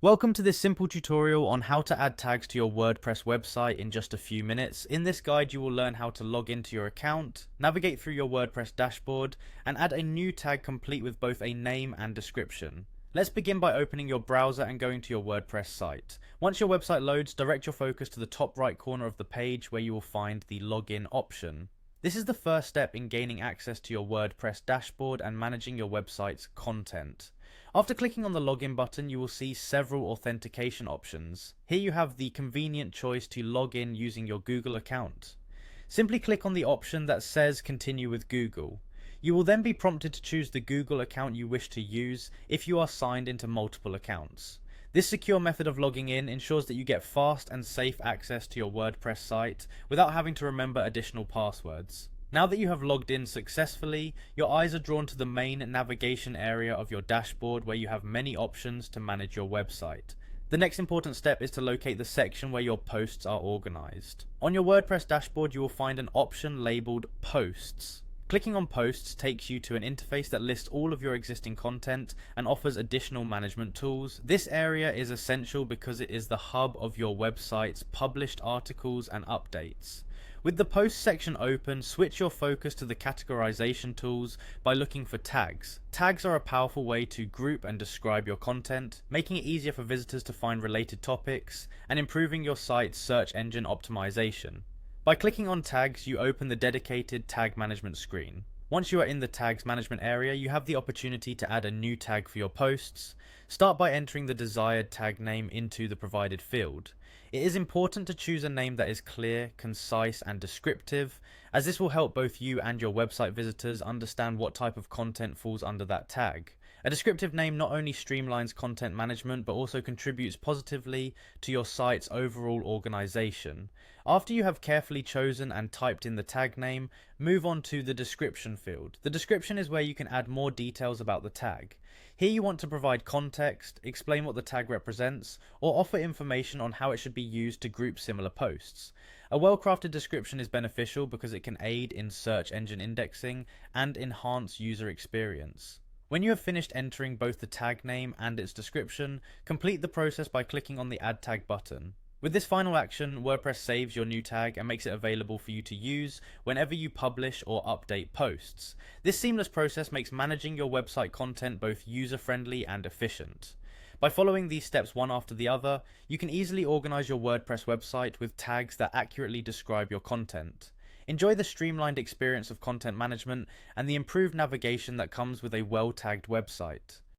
Welcome to this simple tutorial on how to add tags to your WordPress website in just a few minutes. In this guide you will learn how to log into your account, navigate through your WordPress dashboard, and add a new tag complete with both a name and description. Let's begin by opening your browser and going to your WordPress site. Once your website loads, direct your focus to the top right corner of the page where you will find the login option. This is the first step in gaining access to your WordPress dashboard and managing your website's content. After clicking on the login button, you will see several authentication options. Here you have the convenient choice to log in using your Google account. Simply click on the option that says continue with Google. You will then be prompted to choose the Google account you wish to use if you are signed into multiple accounts. This secure method of logging in ensures that you get fast and safe access to your WordPress site without having to remember additional passwords. Now that you have logged in successfully, your eyes are drawn to the main navigation area of your dashboard where you have many options to manage your website. The next important step is to locate the section where your posts are organized. On your WordPress dashboard you will find an option labeled Posts. Clicking on Posts takes you to an interface that lists all of your existing content and offers additional management tools. This area is essential because it is the hub of your website's published articles and updates. With the Posts section open, switch your focus to the categorization tools by looking for tags. Tags are a powerful way to group and describe your content, making it easier for visitors to find related topics and improving your site's search engine optimization. By clicking on tags, you open the dedicated tag management screen. Once you are in the tags management area, you have the opportunity to add a new tag for your posts. Start by entering the desired tag name into the provided field. It is important to choose a name that is clear, concise, and descriptive, as this will help both you and your website visitors understand what type of content falls under that tag. A descriptive name not only streamlines content management but also contributes positively to your site's overall organization. After you have carefully chosen and typed in the tag name, move on to the description field. The description is where you can add more details about the tag. Here you want to provide context, explain what the tag represents, or offer information on how it should be used to group similar posts. A well-crafted description is beneficial because it can aid in search engine indexing and enhance user experience. When you have finished entering both the tag name and its description, complete the process by clicking on the Add Tag button. With this final action, WordPress saves your new tag and makes it available for you to use whenever you publish or update posts. This seamless process makes managing your website content both user-friendly and efficient. By following these steps one after the other, you can easily organize your WordPress website with tags that accurately describe your content. Enjoy the streamlined experience of content management and the improved navigation that comes with a well-tagged website.